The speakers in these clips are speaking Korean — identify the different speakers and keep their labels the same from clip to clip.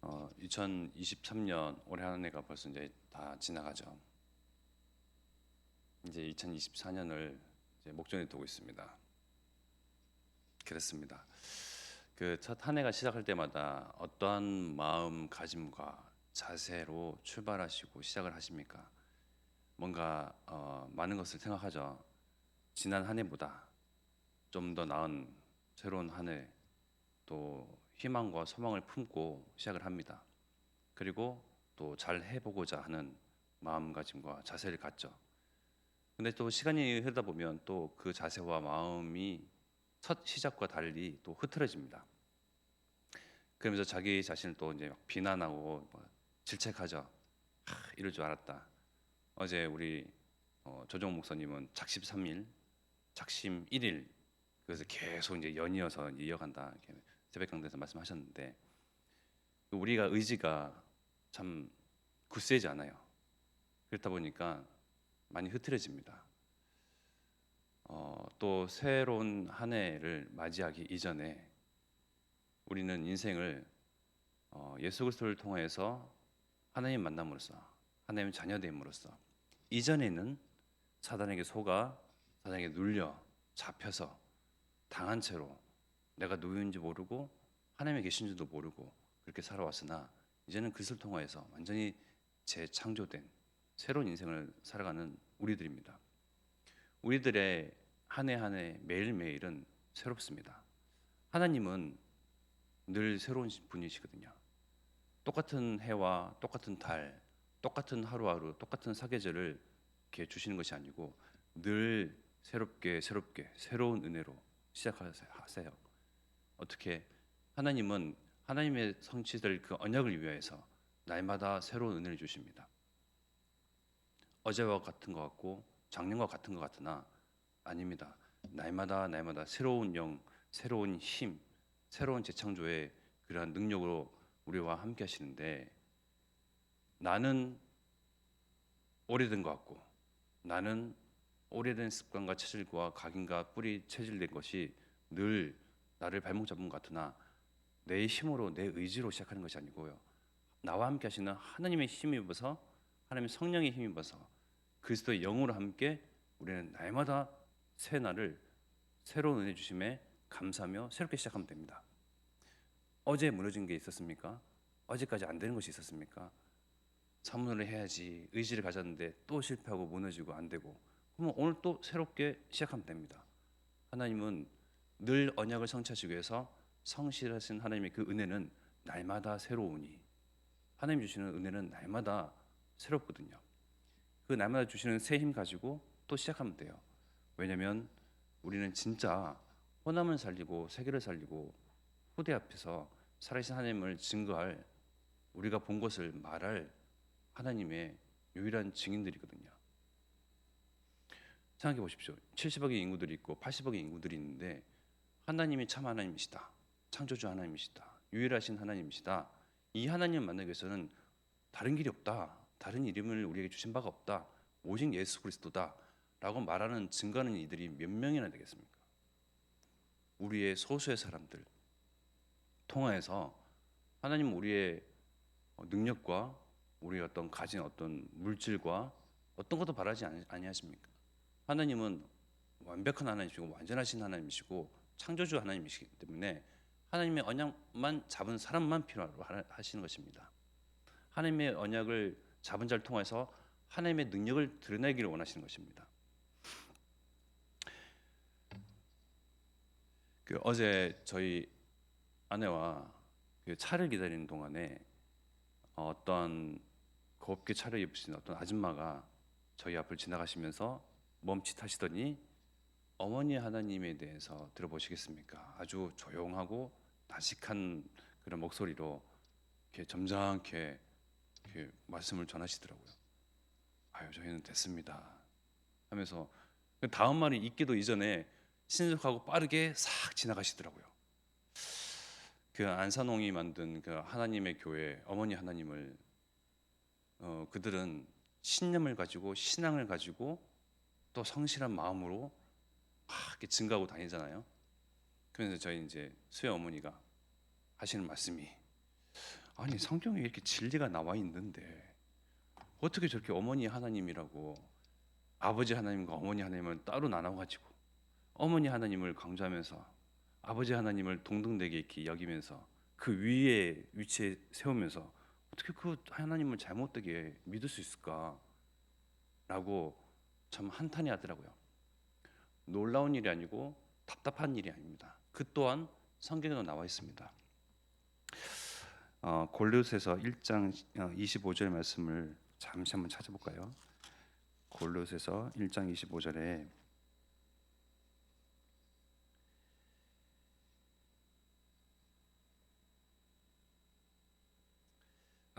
Speaker 1: 2023년 올해 한 해가 벌써 이제 다 지나가죠. 이제 2024년을 이제 목전에 두고 있습니다. 그렇습니다. 그 첫 한 해가 시작할 때마다 어떠한 마음가짐과 자세로 출발하시고 시작을 하십니까? 뭔가 많은 것을 생각하죠. 지난 한 해보다 좀 더 나은 새로운 한 해, 또 희망과 소망을 품고 시작을 합니다. 그리고 또 잘 해보고자 하는 마음가짐과 자세를 갖죠. 근데 또 시간이 흐르다 보면 또 그 자세와 마음이 첫 시작과 달리 또 흐트러집니다. 그러면서 자기 자신을 또 이제 막 비난하고 뭐 질책하죠. 이럴 줄 알았다. 어제 우리 조정 목사님은 작심 3일, 작심 1일, 그래서 계속 이제 연이어서 이어간다 이렇게 새벽 강단에서 말씀하셨는데, 우리가 의지가 참 굳세지 않아요. 그렇다 보니까 많이 흐트러집니다. 또 새로운 한 해를 맞이하기 이전에 우리는 인생을 예수 그리스도를 통해서 하나님 만남으로써, 하나님 자녀됨으로써, 이전에는 사단에게 속아, 사단에게 눌려 잡혀서 당한 채로 내가 누구인지 모르고 하나님이 계신 줄도 모르고 그렇게 살아왔으나, 이제는 그리스도를 통하여서 완전히 재창조된 새로운 인생을 살아가는 우리들입니다. 우리들의 한 해 한 해 매일매일은 새롭습니다. 하나님은 늘 새로운 분이시거든요. 똑같은 해와 똑같은 달, 똑같은 하루하루, 똑같은 사계절을 이렇게 주시는 것이 아니고 늘 새롭게 새로운 은혜로 시작하세요. 어떻게? 하나님은 하나님의 성취될 그 언약을 위하여서 날마다 새로운 은혜를 주십니다. 어제와 같은 것 같고 작년과 같은 것 같으나 아닙니다. 날마다 새로운 영, 새로운 힘, 새로운 재창조의 그러한 능력으로 우리와 함께 하시는데, 나는 오래된 것 같고, 나는 오래된 습관과 체질과 각인과 뿌리 체질된 것이 늘 나를 발목 잡은 것 같으나, 내 힘으로 내 의지로 시작하는 것이 아니고요, 나와 함께 하시는 하나님의 힘이 입어서, 하나님의 성령의 힘이 입어서 그리스도의 영으로 함께 우리는 날마다 새 날을 새로운 은혜 주심에 감사하며 새롭게 시작하면 됩니다. 어제 무너진 게 있었습니까? 어제까지 안 되는 것이 있었습니까? 사문을 해야지 의지를 가졌는데 또 실패하고 무너지고 안 되고, 그러면 오늘 또 새롭게 시작하면 됩니다. 하나님은 늘 언약을 성취하시기 위해서 성실하신 하나님의 그 은혜는 날마다 새로우니, 하나님 주시는 은혜는 날마다 새롭거든요. 그 날마다 주시는 새 힘 가지고 또 시작하면 돼요. 왜냐하면 우리는 진짜 호남을 살리고 세계를 살리고 후대 앞에서 살아계신 하나님을 증거할, 우리가 본 것을 말할 하나님의 유일한 증인들이거든요. 생각해 보십시오. 70억의 인구들이 있고 80억의 인구들이 있는데, 하나님이 참 하나님이시다, 창조주 하나님이시다, 유일하신 하나님이시다, 이 하나님을 만나기 위해서는 다른 길이 없다, 다른 이름을 우리에게 주신 바가 없다, 오직 예수 그리스도다 라고 말하는 증거하는 이들이 몇 명이나 되겠습니까? 우리의 소수의 사람들 통하여서 하나님은 우리의 능력과 우리의 어떤 가진 어떤 물질과 어떤 것도 바라지 아니하십니까? 하나님은 완벽한 하나님이시고 완전하신 하나님이시고 창조주 하나님이시기 때문에 하나님의 언약만 잡은 사람만 필요로 하시는 것입니다. 하나님의 언약을 잡은 자를 통해서 하나님의 능력을 드러내기를 원하시는 것입니다. 어제 저희 아내와 차를 기다리는 동안에 어떤 곱게 차를 입으신 어떤 아줌마가 저희 앞을 지나가시면서 멈칫하시더니, 어머니 하나님에 대해서 들어보시겠습니까? 아주 조용하고 나직한 그런 목소리로 이렇게 점잖게 이렇게 말씀을 전하시더라고요. 아유, 저희는 됐습니다 하면서 그 다음 말이 있기도 이전에 신속하고 빠르게 싹 지나가시더라고요. 그 안산홍이 만든 그 하나님의 교회 어머니 하나님을 그들은 신념을 가지고 신앙을 가지고 또 성실한 마음으로 막 이렇게 증가하고 다니잖아요. 그래서 저희 이제 수혜 어머니가 하시는 말씀이, 아니 성경에 이렇게 진리가 나와 있는데 어떻게 저렇게 어머니 하나님이라고 아버지 하나님과 어머니 하나님을 따로 나눠가지고 어머니 하나님을 강조하면서 아버지 하나님을 동등되게 이렇게 여기면서 그 위에 위치에 세우면서 어떻게 그 하나님을 잘못되게 믿을 수 있을까라고 참 한탄해 하더라고요. 놀라운 일이 아니고 답답한 일이 아닙니다. 그 또한 성경에도 나와 있습니다. 골로새서 1장 25절 말씀을 잠시 한번 찾아볼까요? 골로새서 1장 25절에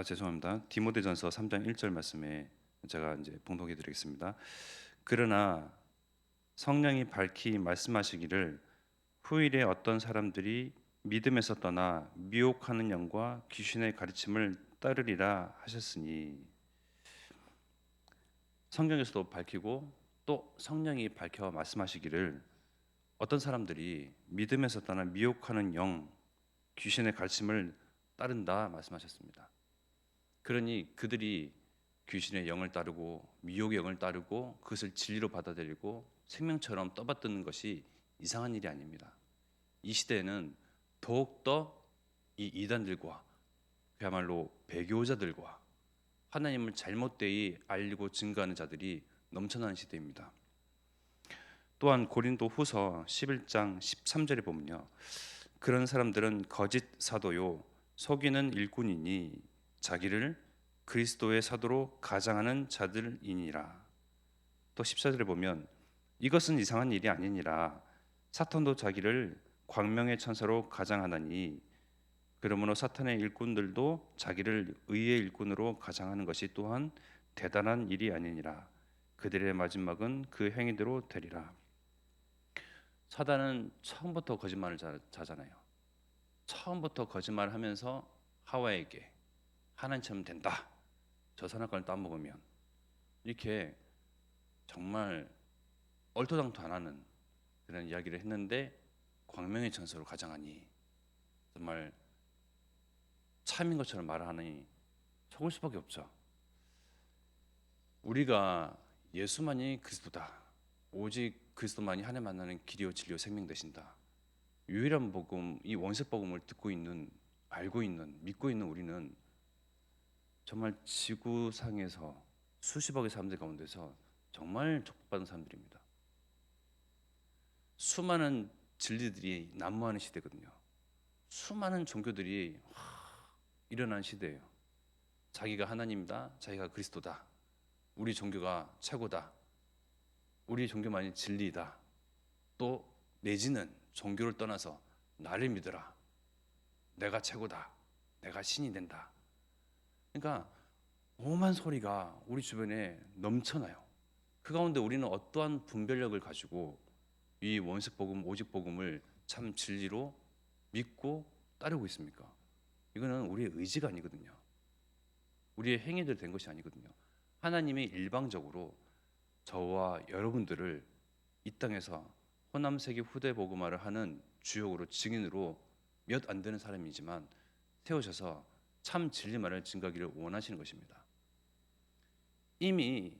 Speaker 1: 죄송합니다. 디모데전서 3장 1절 말씀에 제가 이제 봉독해 드리겠습니다. 그러나 성령이 밝히 말씀하시기를 후일에 어떤 사람들이 믿음에서 떠나 미혹하는 영과 귀신의 가르침을 따르리라 하셨으니, 성경에서도 밝히고 또 성령이 밝혀 말씀하시기를 어떤 사람들이 믿음에서 떠나 미혹하는 영, 귀신의 가르침을 따른다 말씀하셨습니다. 그러니 그들이 귀신의 영을 따르고 미혹의 영을 따르고 그것을 진리로 받아들이고 생명처럼 떠받드는 것이 이상한 일이 아닙니다. 이 시대에는 더욱더 이 이단들과 그야말로 배교자들과 하나님을 잘못되이 알리고 증거하는 자들이 넘쳐나는 시대입니다. 또한 고린도 후서 11장 13절에 보면요, 그런 사람들은 거짓 사도요 속이는 일꾼이니 자기를 그리스도의 사도로 가장하는 자들이니라. 또 14절에 보면 이것은 이상한 일이 아니니라. 사탄도 자기를 광명의 천사로 가장하나니 그러므로 사탄의 일꾼들도 자기를 의의 일꾼으로 가장하는 것이 또한 대단한 일이 아니니라. 그들의 마지막은 그 행위대로 되리라. 사단은 처음부터 거짓말을 자잖아요. 처음부터 거짓말을 하면서 하와에게 하나님처럼 된다, 저 선악과를 따먹으면, 이렇게 정말 얼토당토 안 하는 그런 이야기를 했는데 광명의 천사로 가장하니 정말 참인 것처럼 말하니 속을 수밖에 없죠. 우리가 예수만이 그리스도다, 오직 그리스도만이 하나님 만나는 길이요 진리요 생명 되신다, 유일한 복음, 이 원색 복음을 듣고 있는, 알고 있는, 믿고 있는 우리는 정말 지구상에서 수십억의 사람들 가운데서 정말 축복받은 사람들입니다. 수많은 진리들이 난무하는 시대거든요. 수많은 종교들이 일어나는 시대예요. 자기가 하나님이다, 자기가 그리스도다, 우리 종교가 최고다, 우리 종교만이 진리다, 또 내지는 종교를 떠나서 나를 믿어라, 내가 최고다, 내가 신이 된다. 그러니까 오만 소리가 우리 주변에 넘쳐나요. 그 가운데 우리는 어떠한 분별력을 가지고 이 원색 복음, 오직 복음을 참 진리로 믿고 따르고 있습니까? 이거는 우리의 의지가 아니거든요. 우리의 행위들 된 것이 아니거든요. 하나님이 일방적으로 저와 여러분들을 이 땅에서 호남세기 후대 복음화를 하는 주역으로, 증인으로 몇 안 되는 사람이지만 세우셔서 참 진리만을 증거하기를 원하시는 것입니다. 이미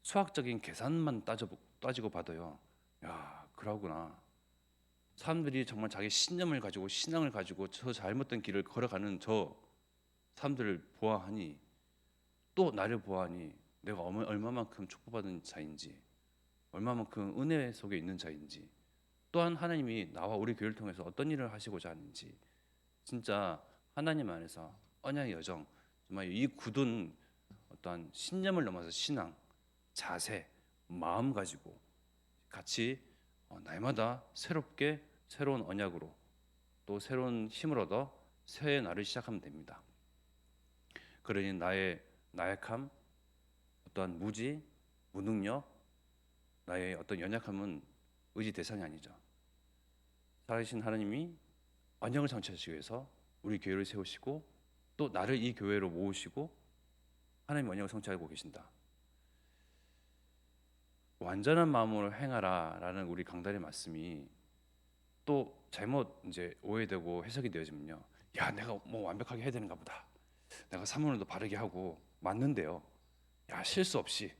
Speaker 1: 수학적인 계산만 따지고 봐도요, 야, 그러구나. 사람들이 정말 자기 신념을 가지고 신앙을 가지고 저 잘못된 길을 걸어가는 저 사람들을 보아하니, 또 나를 보아하니 내가 얼마만큼 축복받은 자인지, 얼마만큼 은혜 속에 있는 자인지, 또한 하나님이 나와 우리 교회를 통해서 어떤 일을 하시고자 하는지, 진짜 하나님 안에서 언약의 여정, 정말 이 굳은 어떠한 신념을 넘어서 신앙, 자세, 마음 가지고 같이 날마다 새롭게 새로운 언약으로 또 새로운 힘을 얻어 새해 날을 시작하면 됩니다. 그러니 나의 나약함, 어떠한 무지, 무능력, 나의 어떤 연약함은 의지 대상이 아니죠. 살아계신 하나님이 언약을 성취하시기 위해서 우리 교회를 세우시고 또 나를 이 교회로 모으시고 하나님 언약을 성취하고 계신다. 완전한 마음으로 행하라라는 우리 강단의 말씀이 또 잘못 이제 오해되고 해석이 되어지면요, 야, 내가 뭐 완벽하게 해야 되는가 보다, 내가 사문을도 바르게 하고 맞는데요. 야, 실수 없이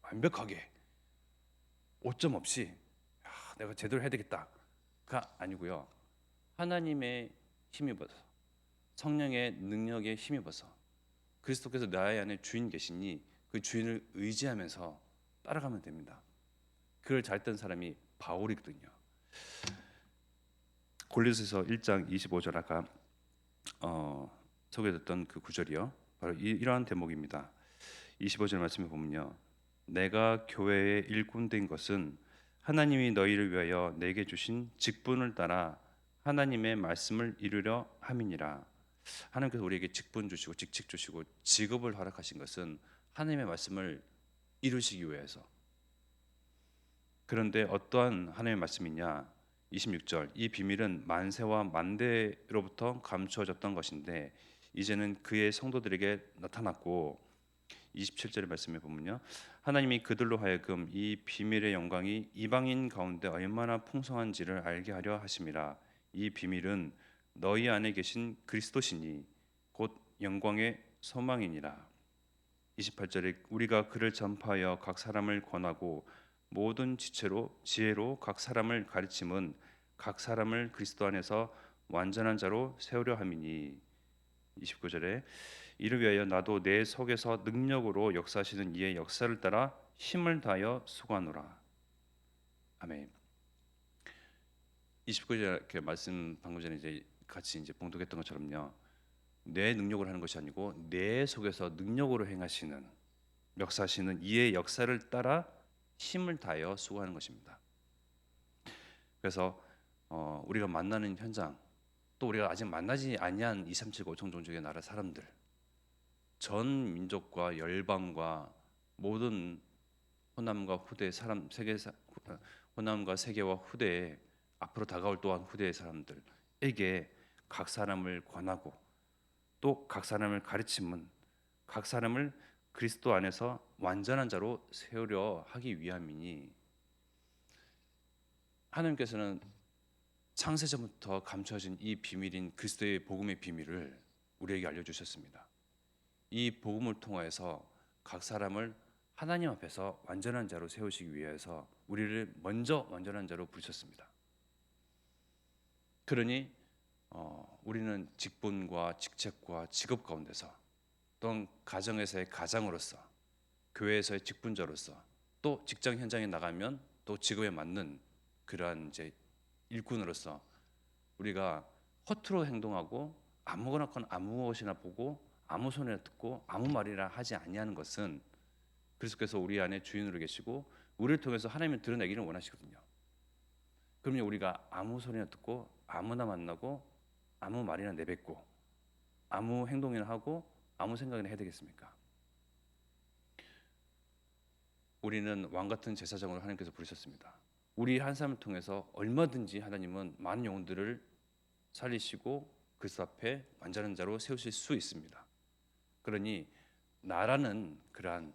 Speaker 1: 완벽하게 오점 없이 야, 내가 제대로 해야 되겠다가 아니고요. 하나님의 힘입어서 성령의 능력에 힘입어서 그리스도께서 나의 안에 주인 계시니 그 주인을 의지하면서 따라가면 됩니다. 그걸 잘했던 사람이 바울이거든요. 골로새서 1장 25절 아까 소개됐던 그 구절이요. 바로 이러한 대목입니다. 25절 말씀에 보면요. 내가 교회의 일꾼 된 것은 하나님이 너희를 위하여 내게 주신 직분을 따라 하나님의 말씀을 이루려 함이니라. 하나님께서 우리에게 직분 주시고 직책 주시고 직업을 허락하신 것은 하나님의 말씀을 이루시기 위해서. 그런데 어떠한 하나님의 말씀이냐? 26절 이 비밀은 만세와 만대로부터 감추어졌던 것인데 이제는 그의 성도들에게 나타났고 27절의 말씀에 보면요. 하나님이 그들로 하여금 이 비밀의 영광이 이방인 가운데 얼마나 풍성한지를 알게 하려 하심이라. 이 비밀은 너희 안에 계신 그리스도시니 곧 영광의 소망이니라. 28절에 우리가 그를 전파하여 각 사람을 권하고 모든 지혜로 각 사람을 가르침은 각 사람을 그리스도 안에서 완전한 자로 세우려 함이니. 29절에 이를 위하여 나도 내 속에서 능력으로 역사하시는 이의 역사를 따라 힘을 다하여 수고하노라. 아멘. 29절 이렇게 말씀 방금 전에 이제 같이 이제 봉독했던 것처럼요. 내 능력으로 하는 것이 아니고 내 속에서 능력으로 행하시는 역사하시는 이의 역사를 따라 힘을 다하여 수고하는 것입니다. 그래서 우리가 만나는 현장 또 우리가 아직 만나지 아니한 237 5천 종족의 나라 사람들 전 민족과 열방과 모든 호남과 후대 사람 호남과 세계와 후대에 앞으로 다가올 또한 후대의 사람들에게 각 사람을 권하고 또 각 사람을 가르침은 각 사람을 그리스도 안에서 완전한 자로 세우려 하기 위함이니. 하나님께서는 창세전부터 감춰진 이 비밀인 그리스도의 복음의 비밀을 우리에게 알려주셨습니다. 이 복음을 통하여서 각 사람을 하나님 앞에서 완전한 자로 세우시기 위해서 우리를 먼저 완전한 자로 부르셨습니다. 그러니 우리는 직분과 직책과 직업 가운데서 또는 가정에서의 가장으로서 교회에서의 직분자로서 또 직장 현장에 나가면 또 직업에 맞는 그러한 이제 일꾼으로서 우리가 허투루 행동하고 아무거나 아무것이나 보고 아무 소리나 듣고 아무 말이나 하지 아니하는 것은 그리스도께서 우리 안에 주인으로 계시고 우리를 통해서 하나님을 드러내기를 원하시거든요. 그러면 우리가 아무 소리나 듣고 아무나 만나고 아무 말이나 내뱉고 아무 행동이나 하고 아무 생각이나 해야 되겠습니까? 우리는 왕 같은 제사장으로 하나님께서 부르셨습니다. 우리 한 사람을 통해서 얼마든지 하나님은 많은 영혼들을 살리시고 그리스도 앞에 완전한 자로 세우실 수 있습니다. 그러니 나라는 그러한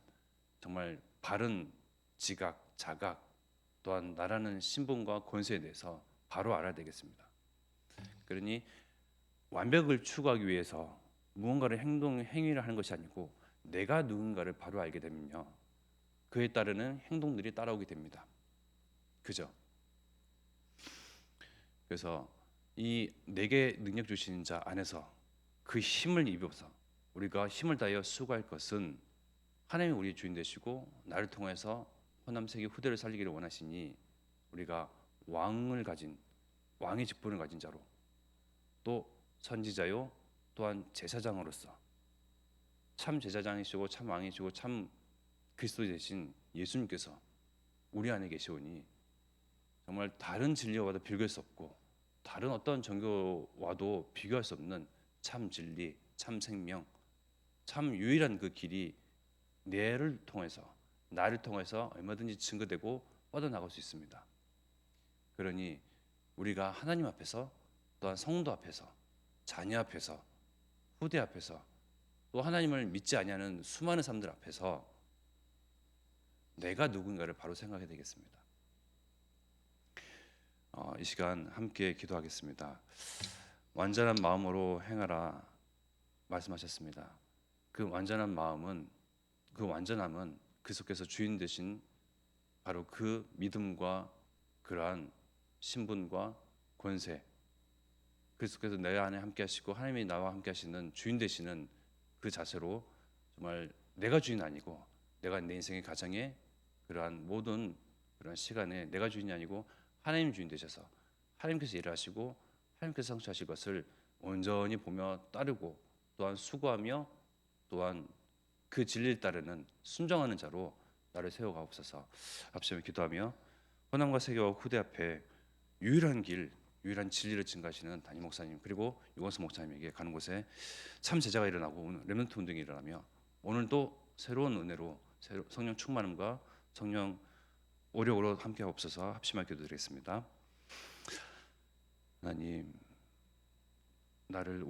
Speaker 1: 정말 바른 지각, 자각 또한 나라는 신분과 권세에 대해서 바로 알아야 되겠습니다. 그러니 완벽을 추구하기 위해서 무언가를 행위를 하는 것이 아니고 내가 누군가를 바로 알게 되면요. 그에 따르는 행동들이 따라오게 됩니다. 그죠? 그래서 이 내게 능력 주시는 자 안에서 그 힘을 입어서 우리가 힘을 다하여 수고할 것은 하나님이 우리의 주인 되시고 나를 통해서 호남 세계 후대를 살리기를 원하시니 우리가 왕의 직분을 가진 자로 또 선지자요 또한 제사장으로서 참 제사장이시고 참 왕이시고 참 그리스도 되신 예수님께서 우리 안에 계시오니 정말 다른 진리와도 비교할 수 없고 다른 어떤 종교와도 비교할 수 없는 참 진리, 참 생명, 참 유일한 그 길이 나를 통해서 얼마든지 증거되고 뻗어나갈 수 있습니다. 그러니 우리가 하나님 앞에서 또한 성도 앞에서 자녀 앞에서 후대 앞에서 또 하나님을 믿지 아니하는 수많은 사람들 앞에서 내가 누군가를 바로 생각해야 되겠습니다. 이 시간 함께 기도하겠습니다. 완전한 마음으로 행하라 말씀하셨습니다. 그 완전한 마음은 그 완전함은 그리스도께서 주인 되신 바로 그 믿음과 그러한 신분과 권세, 그리스도께서 내 안에 함께 하시고 하나님이 나와 함께 하시는 주인 되시는 그 자세로 정말 내가 주인 아니고 내가 내 인생의 가정에 그러한 모든 그런 시간에 내가 주인이 아니고 하나님 주인 되셔서 하나님께서 일하시고 하나님께서 성취하실 것을 온전히 보며 따르고 또한 수고하며 또한 그 진리를 따르는 순종하는 자로 나를 세워가옵소서. 합심을 기도하며 호남과 세계와 후대 앞에 유일한 길, 유일한 진리를 증가하시는 담임 목사님 그리고 유건수 목사님에게 가는 곳에 참 제자가 일어나고 오늘 렘넌트 운동이 일어나며 오늘도 새로운 은혜로 성령 충만함과 성령 오력으로 함께 하옵소서. 합심하여 기도드리겠습니다. 하나님, 나를